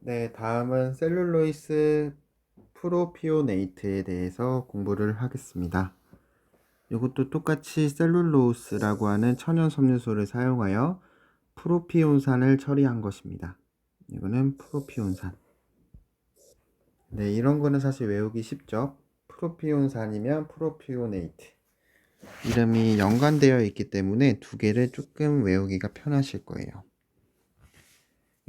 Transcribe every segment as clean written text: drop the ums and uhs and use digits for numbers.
네, 다음은 셀룰로이스 프로피오네이트에 대해서 공부를 하겠습니다. 이것도 똑같이 셀룰로스라고 하는 천연 섬유소를 사용하여 프로피온산을 처리한 것입니다. 이거는 프로피온산. 네, 이런 거는 사실 외우기 쉽죠. 프로피온산이면 프로피오네이트. 이름이 연관되어 있기 때문에 두 개를 조금 외우기가 편하실 거예요.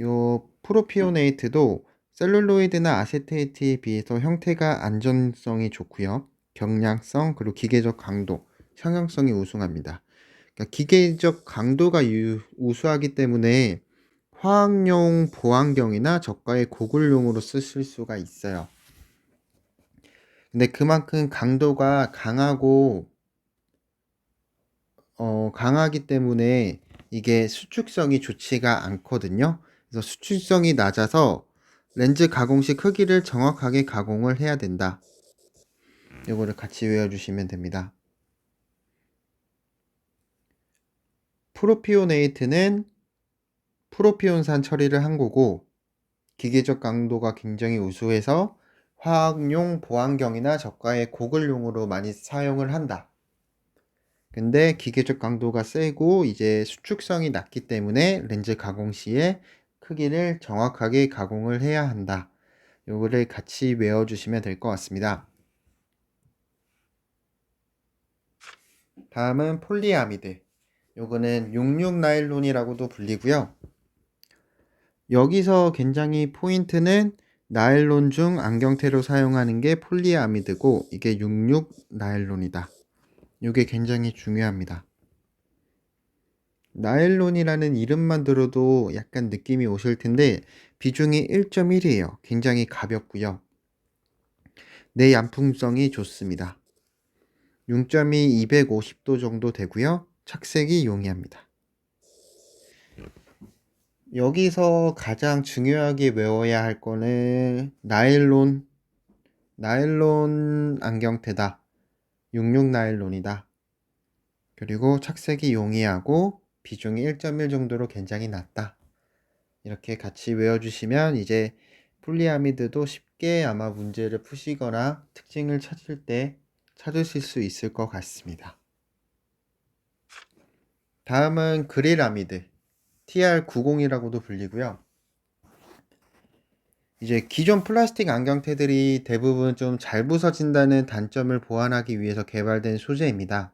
요 프로피오네이트도 셀룰로이드나 아세테이트에 비해서 형태가 안전성이 좋고요. 경량성 그리고 기계적 강도, 형용성이 우수합니다. 그러니까 기계적 강도가 우수하기 때문에 화학용 보안경이나 저가의 고글용으로 쓰실 수가 있어요. 근데 그만큼 강도가 강하기 때문에 이게 수축성이 좋지가 않거든요. 그래서 수축성이 낮아서 렌즈 가공 시 크기를 정확하게 가공을 해야 된다. 이거를 같이 외워주시면 됩니다. 프로피오네이트는 프로피온산 처리를 한 거고 기계적 강도가 굉장히 우수해서 화학용 보안경이나 저가의 고글용으로 많이 사용을 한다. 근데 기계적 강도가 세고 이제 수축성이 낮기 때문에 렌즈 가공 시에 크기를 정확하게 가공을 해야 한다. 요거를 같이 외워주시면 될 것 같습니다. 다음은 폴리아미드. 요거는 66 나일론이라고도 불리고요. 여기서 굉장히 포인트는 나일론 중 안경테로 사용하는 게 폴리아미드고 이게 66 나일론이다. 이게 굉장히 중요합니다. 나일론이라는 이름만 들어도 약간 느낌이 오실 텐데 비중이 1.1이에요. 굉장히 가볍고요. 내양품성이 좋습니다. 6.2 250도 정도 되고요. 착색이 용이합니다. 여기서 가장 중요하게 외워야 할 거는 나일론 안경테다. 66 나일론이다. 그리고 착색이 용이하고 비중이 1.1 정도로 굉장히 낮다. 이렇게 같이 외워주시면 이제 폴리아미드도 쉽게 아마 문제를 푸시거나 특징을 찾을 때 찾으실 수 있을 것 같습니다. 다음은 그릴아미드 TR90이라고도 불리고요. 이제 기존 플라스틱 안경테들이 대부분 좀 잘 부서진다는 단점을 보완하기 위해서 개발된 소재입니다.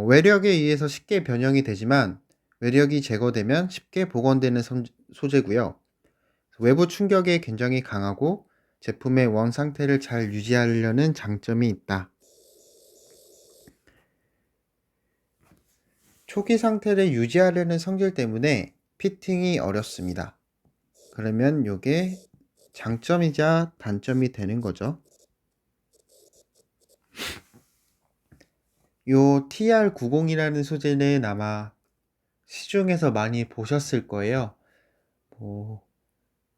외력에 의해서 쉽게 변형이 되지만 외력이 제거되면 쉽게 복원되는 소재고요. 외부 충격에 굉장히 강하고 제품의 원 상태를 잘 유지하려는 장점이 있다. 초기 상태를 유지하려는 성질 때문에 피팅이 어렵습니다. 그러면 이게 장점이자 단점이 되는 거죠. 요 TR90이라는 소재는 아마 시중에서 많이 보셨을 거예요. 뭐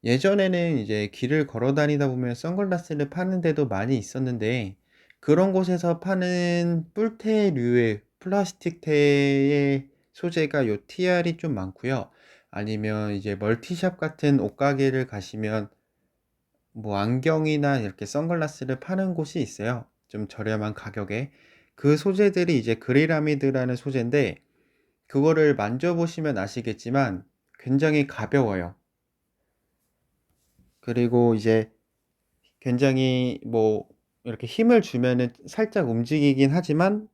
예전에는 이제 길을 걸어 다니다 보면 선글라스를 파는 데도 많이 있었는데 그런 곳에서 파는 뿔테류의 플라스틱테의 소재가 요 TR이 좀 많고요. 아니면 이제 멀티샵 같은 옷가게를 가시면 뭐 안경이나 이렇게 선글라스를 파는 곳이 있어요. 좀 저렴한 가격에. 그 소재들이 이제 그릴아미드라는 소재인데 그거를 만져보시면 아시겠지만 굉장히 가벼워요. 그리고 이제 굉장히 뭐 이렇게 힘을 주면은 살짝 움직이긴 하지만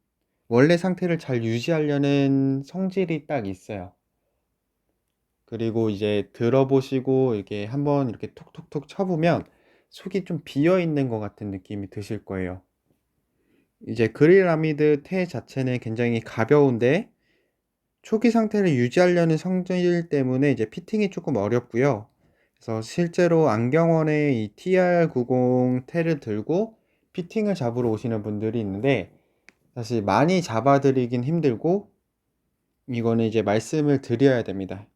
원래 상태를 잘 유지하려는 성질이 딱 있어요. 그리고 이제 들어보시고 이렇게 한번 이렇게 톡톡톡 쳐보면 속이 좀 비어 있는 것 같은 느낌이 드실 거예요. 이제 그릴아미드 테 자체는 굉장히 가벼운데 초기 상태를 유지하려는 성질 때문에 이제 피팅이 조금 어렵고요. 그래서 실제로 안경원에 이 TR90 테를 들고 피팅을 잡으러 오시는 분들이 있는데 사실 많이 잡아드리긴 힘들고 이거는 이제 말씀을 드려야 됩니다.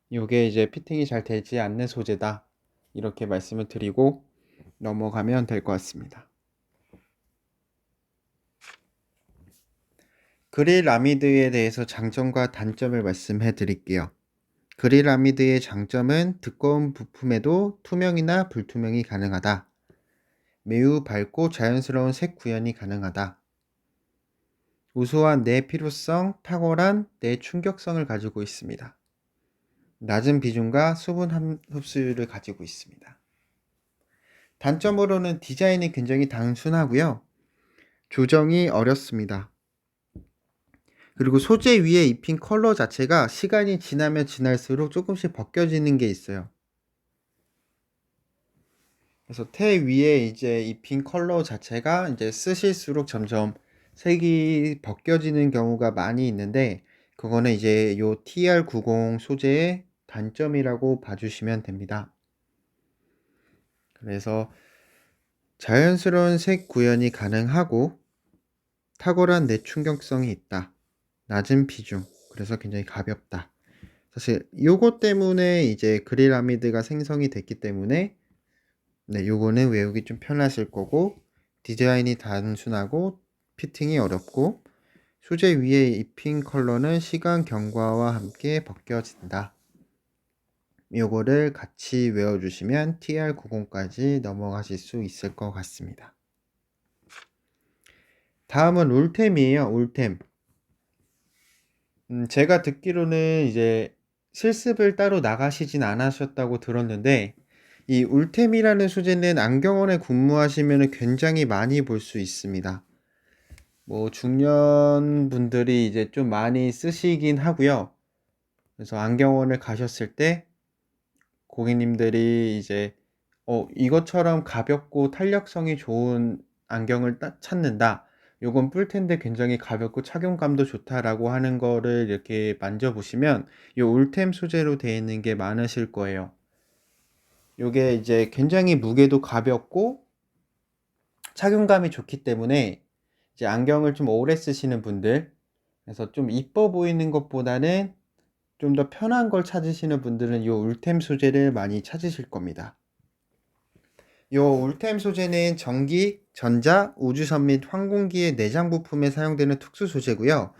이게 이제 피팅이 잘 되지 않는 소재다. 이렇게 말씀을 드리고 넘어가면 될 것 같습니다. 그릴 아미드에 대해서 장점과 단점을 말씀해 드릴게요. 그릴아미드의 장점은 두꺼운 부품에도 투명이나 불투명이 가능하다. 매우 밝고 자연스러운 색 구현이 가능하다. 우수한 내피로성, 탁월한 내충격성을 가지고 있습니다. 낮은 비중과 수분 흡수율을 가지고 있습니다. 단점으로는 디자인이 굉장히 단순하고요. 조정이 어렵습니다. 그리고 소재 위에 입힌 컬러 자체가 시간이 지나면 지날수록 조금씩 벗겨지는 게 있어요. 그래서 테 위에 이제 입힌 컬러 자체가 이제 쓰실수록 점점 색이 벗겨지는 경우가 많이 있는데, 그거는 이제 요 TR90 소재의 단점이라고 봐주시면 됩니다. 그래서 자연스러운 색 구현이 가능하고 탁월한 내충격성이 있다. 낮은 비중. 그래서 굉장히 가볍다. 사실 요거 때문에 이제 그릴아미드가 생성이 됐기 때문에 요거는 외우기 좀 편하실 거고, 디자인이 단순하고 피팅이 어렵고 소재 위에 입힌 컬러는 시간 경과와 함께 벗겨진다. 요거를 같이 외워주시면 TR90까지 넘어가실 수 있을 것 같습니다. 다음은 울템이에요. 울템. 제가 듣기로는 이제 실습을 따로 나가시진 않으셨다고 들었는데, 이 울템이라는 소재는 안경원에 근무하시면 굉장히 많이 볼 수 있습니다. 뭐 중년 분들이 이제 좀 많이 쓰시긴 하고요. 그래서 안경원을 가셨을 때 고객님들이 이제 이것처럼 가볍고 탄력성이 좋은 안경을 찾는다. 요건 뿔텐데 굉장히 가볍고 착용감도 좋다라고 하는 거를 이렇게 만져보시면 요 울템 소재로 되어 있는 게 많으실 거예요. 요게 이제 굉장히 무게도 가볍고 착용감이 좋기 때문에 이제 안경을 좀 오래 쓰시는 분들, 그래서 좀 이뻐 보이는 것보다는 좀 더 편한 걸 찾으시는 분들은 요 울템 소재를 많이 찾으실 겁니다. 요 울템 소재는 전기, 전자, 우주선 및 항공기의 내장 부품에 사용되는 특수 소재고요.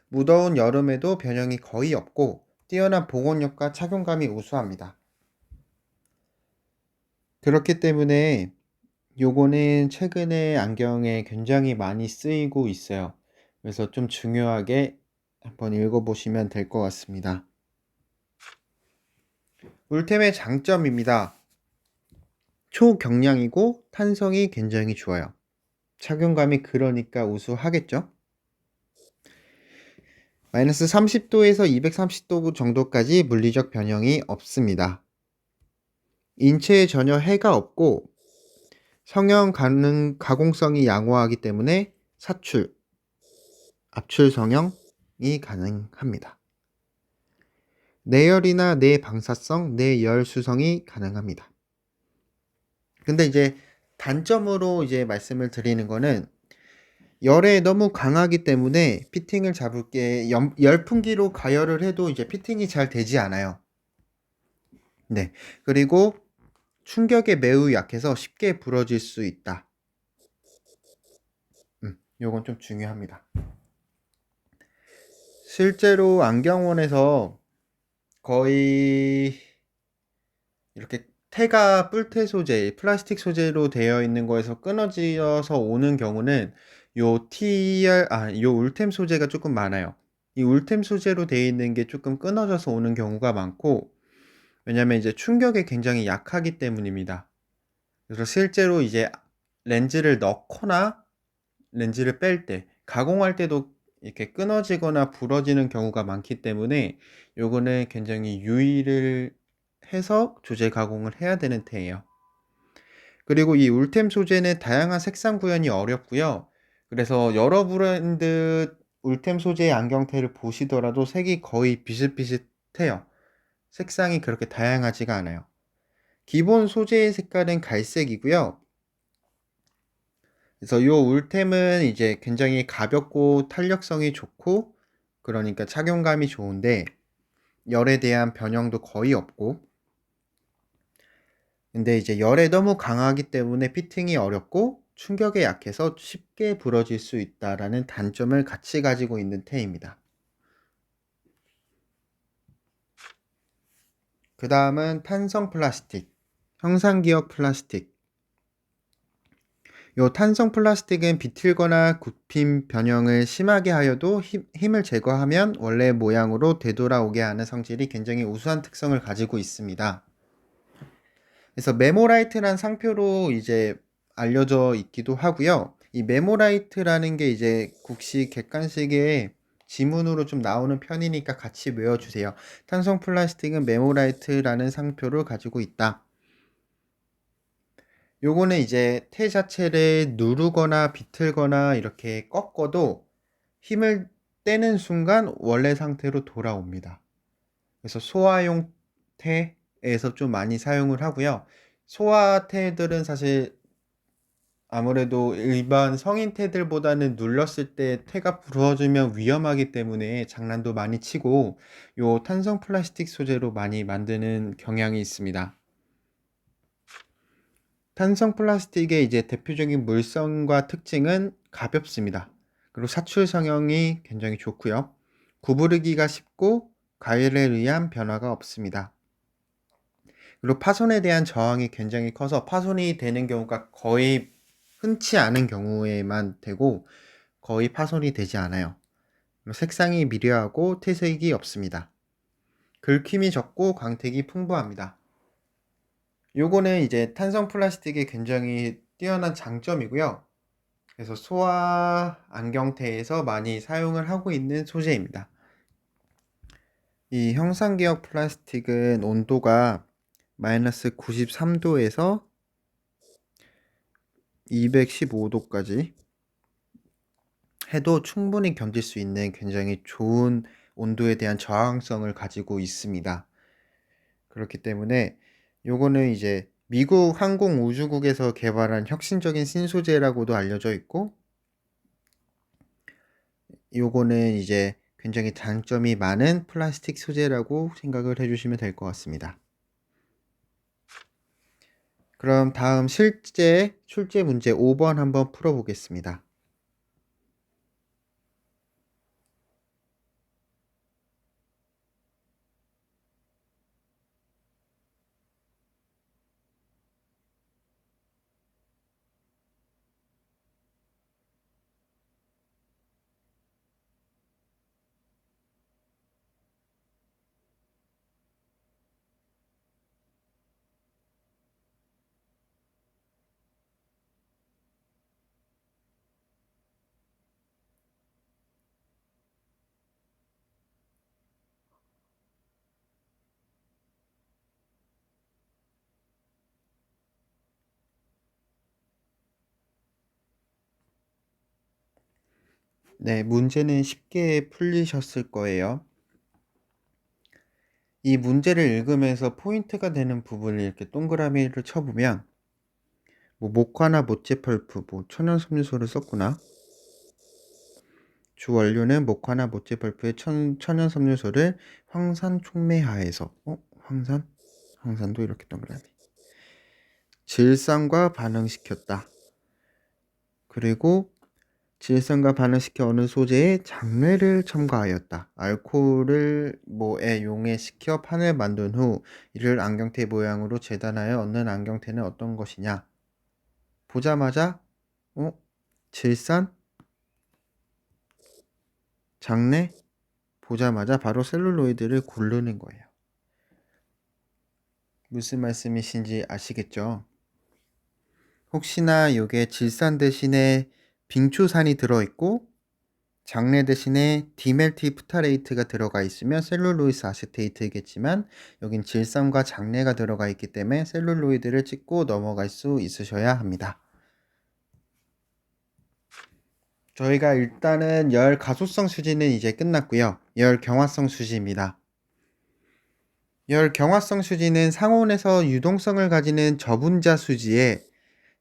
무더운 여름에도 변형이 거의 없고 뛰어난 보건력과 착용감이 우수합니다. 그렇기 때문에 요거는 최근에 안경에 굉장히 많이 쓰이고 있어요. 그래서 좀 중요하게 한번 읽어보시면 될 것 같습니다. 울템의 장점입니다. 초경량이고 탄성이 굉장히 좋아요. 착용감이 그러니까 우수하겠죠? 마이너스 30도에서 230도 정도까지 물리적 변형이 없습니다. 인체에 전혀 해가 없고 성형 가공성이 양호하기 때문에 사출, 압출 성형이 가능합니다. 내열이나 내방사성, 내열 수성이 가능합니다. 근데 이제 단점으로 이제 말씀을 드리는 거는 열에 너무 강하기 때문에 피팅을 잡을 게 열풍기로 가열을 해도 이제 피팅이 잘 되지 않아요. 네. 그리고 충격에 매우 약해서 쉽게 부러질 수 있다. 요건 좀 중요합니다. 실제로 안경원에서 거의 이렇게 테가 뿔테 소재, 플라스틱 소재로 되어 있는 거에서 끊어져서 오는 경우는 요 울템 소재가 조금 많아요. 이 울템 소재로 되어 있는 게 조금 끊어져서 오는 경우가 많고, 왜냐면 이제 충격에 굉장히 약하기 때문입니다. 그래서 실제로 이제 렌즈를 넣거나 렌즈를 뺄 때, 가공할 때도 이렇게 끊어지거나 부러지는 경우가 많기 때문에 요거는 굉장히 유의를 해서 조제 가공을 해야 되는 테예요. 그리고 이 울템 소재는 다양한 색상 구현이 어렵고요. 그래서 여러 브랜드 울템 소재의 안경테를 보시더라도 색이 거의 비슷비슷해요. 색상이 그렇게 다양하지가 않아요. 기본 소재의 색깔은 갈색이고요. 그래서 요 울템은 이제 굉장히 가볍고 탄력성이 좋고, 그러니까 착용감이 좋은데 열에 대한 변형도 거의 없고, 근데 이제 열에 너무 강하기 때문에 피팅이 어렵고 충격에 약해서 쉽게 부러질 수 있다라는 단점을 같이 가지고 있는 테입니다. 그 다음은 탄성 플라스틱, 형상기억 플라스틱. 요 탄성 플라스틱은 비틀거나 굽힘 변형을 심하게 하여도 힘을 제거하면 원래 모양으로 되돌아오게 하는 성질이 굉장히 우수한 특성을 가지고 있습니다. 그래서 메모라이트란 상표로 이제 알려져 있기도 하고요. 이 메모라이트라는 게 이제 국시 객관식의 지문으로 좀 나오는 편이니까 같이 외워주세요. 탄성 플라스틱은 메모라이트라는 상표를 가지고 있다. 요거는 이제 태 자체를 누르거나 비틀거나 이렇게 꺾어도 힘을 떼는 순간 원래 상태로 돌아옵니다. 그래서 소화용 태에서 좀 많이 사용을 하고요. 소화태들은 사실 아무래도 일반 성인 태들보다는 눌렀을 때 태가 부러지면 위험하기 때문에 장난도 많이 치고 요 탄성 플라스틱 소재로 많이 만드는 경향이 있습니다. 탄성 플라스틱의 이제 대표적인 물성과 특징은 가볍습니다. 그리고 사출 성형이 굉장히 좋고요. 구부르기가 쉽고 가열에 의한 변화가 없습니다. 그리고 파손에 대한 저항이 굉장히 커서 파손이 되는 경우가 거의 흔치 않은 경우에만 되고 거의 파손이 되지 않아요. 색상이 미려하고 태색이 없습니다. 긁힘이 적고 광택이 풍부합니다. 요거는 이제 탄성 플라스틱의 굉장히 뛰어난 장점이고요. 그래서 소화 안경테에서 많이 사용을 하고 있는 소재입니다. 이 형상기억 플라스틱은 온도가 마이너스 93도에서 215도까지 해도 충분히 견딜 수 있는 굉장히 좋은 온도에 대한 저항성을 가지고 있습니다. 그렇기 때문에 요거는 이제 미국 항공우주국에서 개발한 혁신적인 신소재라고도 알려져 있고 요거는 이제 굉장히 장점이 많은 플라스틱 소재라고 생각을 해주시면 될 것 같습니다. 그럼 다음 실제 출제 문제 5번 한번 풀어보겠습니다. 네, 문제는 쉽게 풀리셨을 거예요. 이 문제를 읽으면서 포인트가 되는 부분을 이렇게 동그라미를 쳐보면 뭐 목화나 모체 펄프, 뭐 천연섬유소를 썼구나. 주 원료는 목화나 모체 펄프의 천연섬유소를 황산 촉매하에서 황산? 황산도 이렇게 동그라미 질산과 반응시켰다. 그리고 질산과 반응시켜 어느 소재에 장례를 첨가하였다. 알코올을 뭐에 용해시켜 판을 만든 후 이를 안경테 모양으로 재단하여 얻는 안경테는 어떤 것이냐? 보자마자 질산? 장례? 보자마자 바로 셀룰로이드를 고르는 거예요. 무슨 말씀이신지 아시겠죠? 혹시나 이게 질산 대신에 빙초산이 들어있고 장례 대신에 디멜틸프타레이트가 들어가 있으면 셀룰로이스 아세테이트이겠지만 여긴 질산과 장례가 들어가 있기 때문에 셀룰로이드를 찍고 넘어갈 수 있으셔야 합니다. 저희가 일단은 열 가소성 수지는 이제 끝났고요. 열 경화성 수지입니다. 열 경화성 수지는 상온에서 유동성을 가지는 저분자 수지에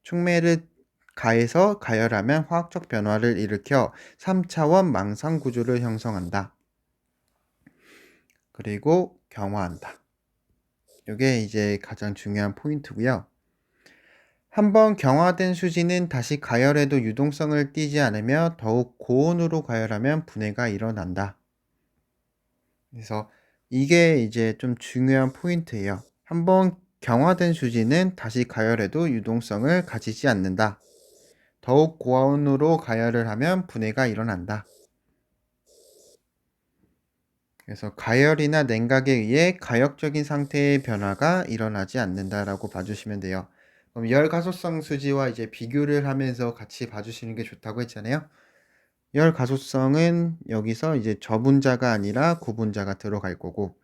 촉매를 가해서 가열하면 화학적 변화를 일으켜 3차원 망상 구조를 형성한다. 그리고 경화한다. 이게 이제 가장 중요한 포인트고요. 한번 경화된 수지는 다시 가열해도 유동성을 띠지 않으며 더욱 고온으로 가열하면 분해가 일어난다. 그래서 이게 이제 좀 중요한 포인트예요. 한번 경화된 수지는 다시 가열해도 유동성을 가지지 않는다. 더욱 고온으로 가열을 하면 분해가 일어난다. 그래서 가열이나 냉각에 의해 가역적인 상태의 변화가 일어나지 않는다라고 봐주시면 돼요. 그럼 열 가소성 수지와 이제 비교를 하면서 같이 봐주시는 게 좋다고 했잖아요. 열 가소성은 여기서 이제 저분자가 아니라 고분자가 들어갈 거고,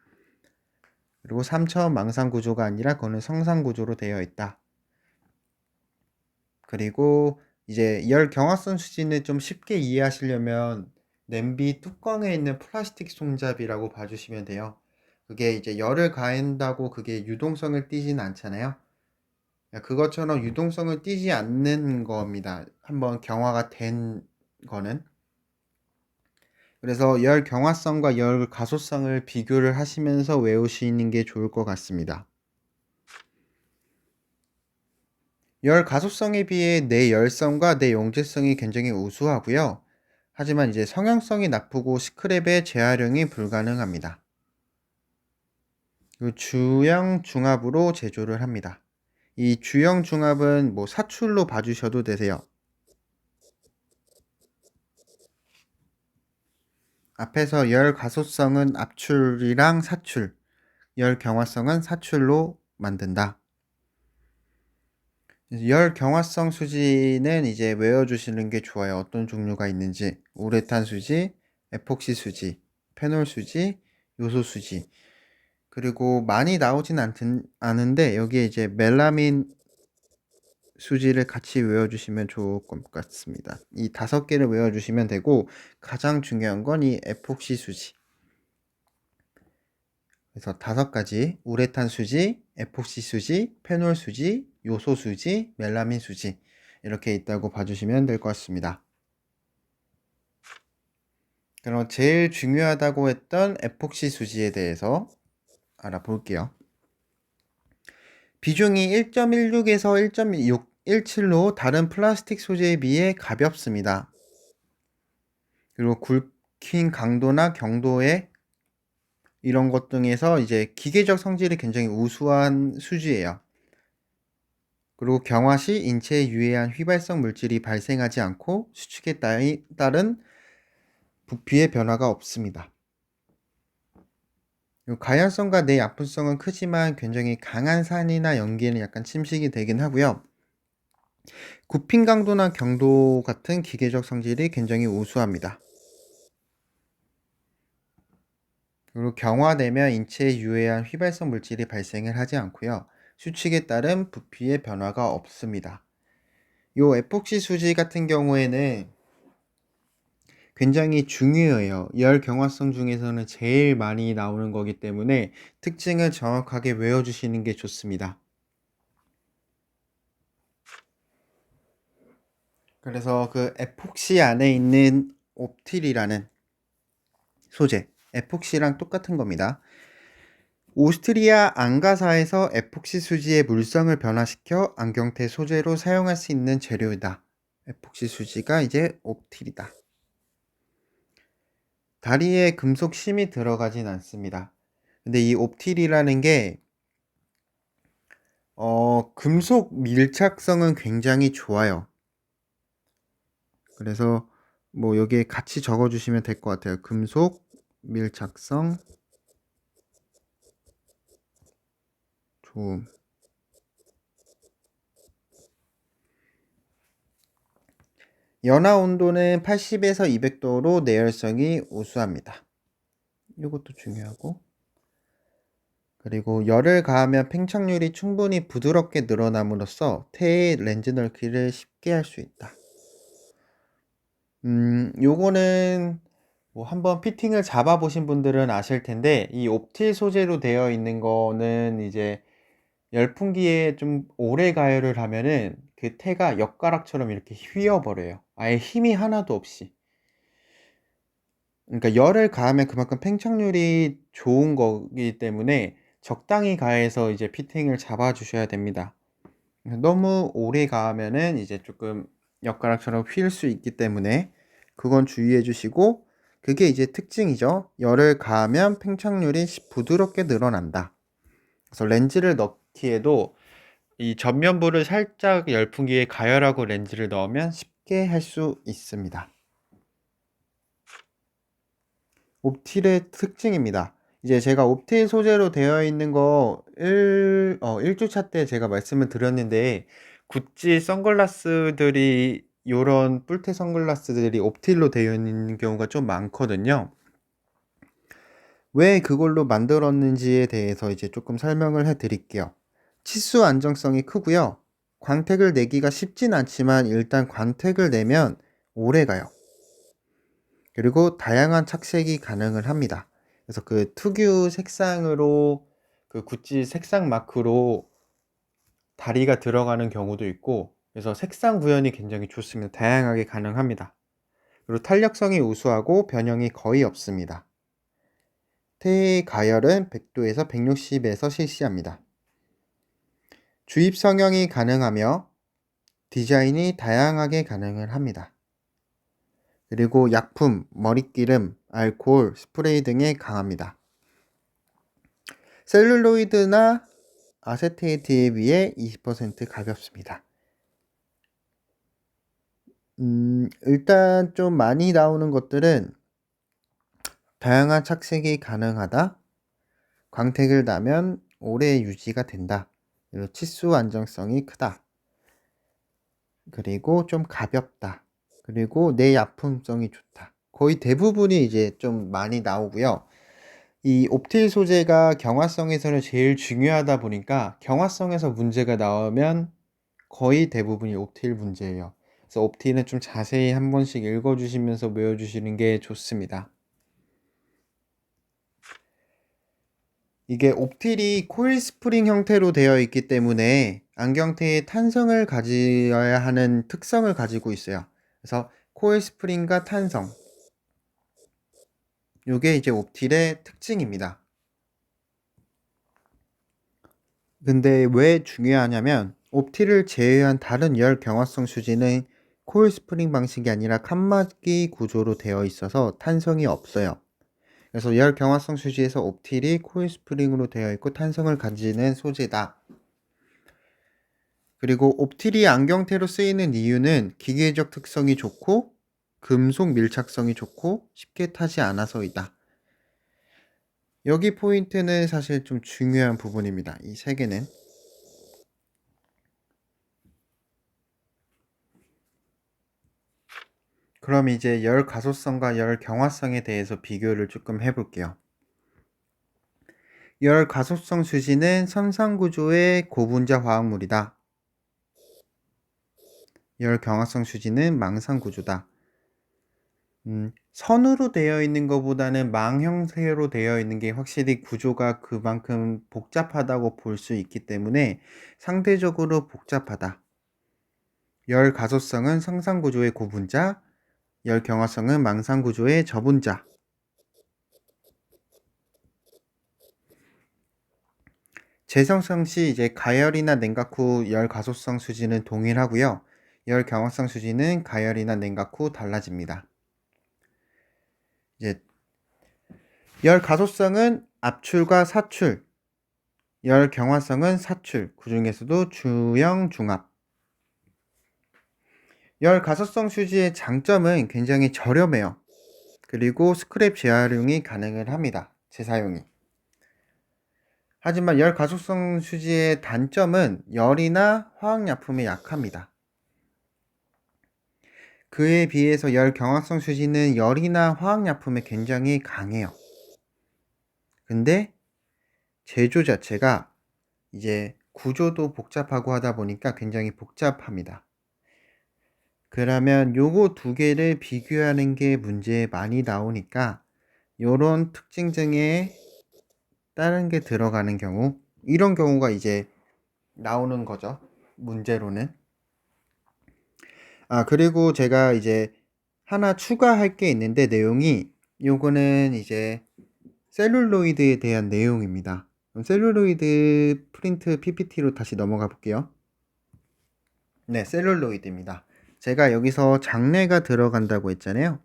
그리고 3차원 망상 구조가 아니라 그거는 성상 구조로 되어 있다. 그리고 이제 열 경화성 수지는 좀 쉽게 이해하시려면 냄비 뚜껑에 있는 플라스틱 손잡이라고 봐주시면 돼요. 그게 이제 열을 가한다고 그게 유동성을 띠진 않잖아요. 그것처럼 유동성을 띠지 않는 겁니다. 한번 경화가 된 거는. 그래서 열 경화성과 열 가소성을 비교를 하시면서 외우시는 게 좋을 것 같습니다. 열 가소성에 비해 내열성과 내용재성이 굉장히 우수하고요. 하지만 이제 성형성이 나쁘고 스크랩의 재활용이 불가능합니다. 주형 중압으로 제조를 합니다. 이 주형 중압은 뭐 사출로 봐주셔도 되세요. 앞에서 열 가소성은 압출이랑 사출, 열 경화성은 사출로 만든다. 열 경화성 수지는 이제 외워주시는 게 좋아요. 어떤 종류가 있는지. 우레탄 수지, 에폭시 수지, 페놀 수지, 요소 수지. 그리고 많이 나오진 않은데 여기에 이제 멜라민 수지를 같이 외워주시면 좋을 것 같습니다. 이 5개를 외워주시면 되고, 가장 중요한 건 이 에폭시 수지. 그래서 5가지: 우레탄 수지, 에폭시 수지, 페놀 수지, 요소 수지, 멜라민 수지, 이렇게 있다고 봐주시면 될 것 같습니다. 그럼 제일 중요하다고 했던 에폭시 수지에 대해서 알아볼게요. 비중이 1.16에서 1.17로 다른 플라스틱 소재에 비해 가볍습니다. 그리고 굵힌 강도나 경도의 이런 것 등에서 이제 기계적 성질이 굉장히 우수한 수지예요. 그리고 경화 시 인체에 유해한 휘발성 물질이 발생하지 않고 수축에 따른 부피의 변화가 없습니다. 가연성과 내약분성은 크지만 굉장히 강한 산이나 연기에는 약간 침식이 되긴 하고요. 굽힌 강도나 경도 같은 기계적 성질이 굉장히 우수합니다. 그리고 경화되면 인체에 유해한 휘발성 물질이 발생을 하지 않고요. 수축에 따른 부피의 변화가 없습니다. 요 에폭시 수지 같은 경우에는 굉장히 중요해요. 열 경화성 중에서는 제일 많이 나오는 거기 때문에 특징을 정확하게 외워주시는 게 좋습니다. 그래서 그 에폭시 안에 있는 옵틸이라는 소재, 에폭시랑 똑같은 겁니다. 오스트리아 안가사에서 에폭시 수지의 물성을 변화시켜 안경테 소재로 사용할 수 있는 재료이다. 에폭시 수지가 이제 옵틸이다. 다리에 금속 심이 들어가진 않습니다. 근데 이 옵틸이라는 게 금속 밀착성은 굉장히 좋아요. 그래서 뭐 여기에 같이 적어주시면 될 것 같아요. 금속 밀착성 좋음. 연화 온도는 80에서 200도로 내열성이 우수합니다. 이것도 중요하고. 그리고 열을 가하면 팽창률이 충분히 부드럽게 늘어남으로써 태의 렌즈 넓기를 쉽게 할 수 있다. 요거는 뭐 한번 피팅을 잡아 보신 분들은 아실 텐데, 이 옵틸 소재로 되어 있는 거는 이제 열풍기에 좀 오래 가열을 하면은 그 태가 엿가락처럼 이렇게 휘어버려요. 아예 힘이 하나도 없이. 그러니까 열을 가하면 그만큼 팽창률이 좋은 거기 때문에 적당히 가해서 이제 피팅을 잡아 주셔야 됩니다. 너무 오래 가하면은 이제 조금 엿가락처럼 휠 수 있기 때문에 그건 주의해 주시고, 그게 이제 특징이죠. 열을 가하면 팽창률이 부드럽게 늘어난다. 그래서 렌즈를 넣기에도 이 전면부를 살짝 열풍기에 가열하고 렌즈를 넣으면 쉽게 할 수 있습니다. 옵틸의 특징입니다. 이제 제가 옵틸 소재로 되어 있는 거 1주차 때 제가 말씀을 드렸는데, 구찌 선글라스들이, 요런 뿔테 선글라스들이 옵틸로 되어 있는 경우가 좀 많거든요. 왜 그걸로 만들었는지에 대해서 이제 조금 설명을 해 드릴게요. 치수 안정성이 크고요. 광택을 내기가 쉽진 않지만 일단 광택을 내면 오래 가요. 그리고 다양한 착색이 가능을 합니다. 그래서 그 특유 색상으로, 그 구찌 색상 마크로 다리가 들어가는 경우도 있고, 그래서 색상 구현이 굉장히 좋습니다. 다양하게 가능합니다. 그리고 탄력성이 우수하고 변형이 거의 없습니다. 태의 가열은 100도에서 160에서 실시합니다. 주입 성형이 가능하며 디자인이 다양하게 가능을 합니다. 그리고 약품, 머릿기름, 알코올, 스프레이 등에 강합니다. 셀룰로이드나 아세테이트에 비해 20% 가볍습니다. 일단 좀 많이 나오는 것들은 다양한 착색이 가능하다, 광택을 나면 오래 유지가 된다, 그리고 치수 안정성이 크다, 그리고 좀 가볍다, 그리고 내약품성이 좋다. 거의 대부분이 이제 좀 많이 나오고요. 이 옵틸 소재가 경화성에서는 제일 중요하다 보니까 경화성에서 문제가 나오면 거의 대부분이 옵틸 문제예요. 그래서 옵틸은 좀 자세히 한 번씩 읽어주시면서 외워주시는 게 좋습니다. 이게 옵틸이 코일 스프링 형태로 되어 있기 때문에 안경테의 탄성을 가져야 하는 특성을 가지고 있어요. 그래서 코일 스프링과 탄성, 이게 이제 옵틸의 특징입니다. 근데 왜 중요하냐면, 옵틸을 제외한 다른 열 경화성 휴지는 코일 스프링 방식이 아니라 칸막이 구조로 되어 있어서 탄성이 없어요. 그래서 열 경화성 휴지에서 옵틸이 코일 스프링으로 되어 있고 탄성을 가지는 소재다. 그리고 옵틸이 안경테로 쓰이는 이유는 기계적 특성이 좋고 금속 밀착성이 좋고 쉽게 타지 않아서이다. 여기 포인트는 사실 좀 중요한 부분입니다. 이 세 개는. 그럼 이제 열 가소성과 열 경화성에 대해서 비교를 조금 해볼게요. 열 가소성 수지는 선상 구조의 고분자 화학물이다. 열 경화성 수지는 망상 구조다. 선으로 되어 있는 것보다는 망 형태로 되어 있는 게 확실히 구조가 그만큼 복잡하다고 볼 수 있기 때문에 상대적으로 복잡하다. 열 가소성은 상상 구조의 고분자, 열 경화성은 망상 구조의 저분자. 재생성 시 이제 가열이나 냉각 후 열 가소성 수지는 동일하고요. 열 경화성 수지는 가열이나 냉각 후 달라집니다. 이제 열 가소성은 압출과 사출, 열 경화성은 사출, 그 중에서도 주영, 중압. 열 가소성 수지의 장점은 굉장히 저렴해요. 그리고 스크랩 재활용이 가능을 합니다. 재사용이. 하지만 열 가소성 수지의 단점은 열이나 화학약품에 약합니다. 그에 비해서 열 경화성 수지는 열이나 화학약품에 굉장히 강해요. 근데 제조 자체가 이제 구조도 복잡하고 하다 보니까 굉장히 복잡합니다. 그러면 요거 두 개를 비교하는 게 문제에 많이 나오니까 요런 특징 중에 다른 게 들어가는 경우, 이런 경우가 이제 나오는 거죠. 문제로는. 그리고 제가 이제 하나 추가할 게 있는데, 내용이 요거는 이제 셀룰로이드에 대한 내용입니다. 그럼 셀룰로이드 프린트 PPT로 다시 넘어가 볼게요. 네, 셀룰로이드입니다. 제가 여기서 장래가 들어간다고 했잖아요.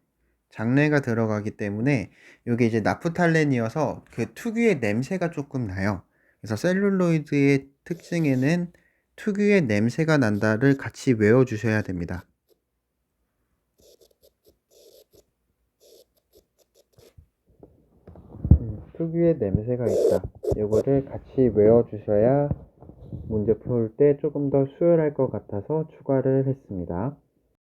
장내가 들어가기 때문에 이게 이제 나프탈렌이어서 그 특유의 냄새가 조금 나요. 그래서 셀룰로이드의 특징에는 특유의 냄새가 난다를 같이 외워주셔야 됩니다. 특유의 냄새가 있다. 이거를 같이 외워주셔야 문제 풀 때 조금 더 수월할 것 같아서 추가를 했습니다.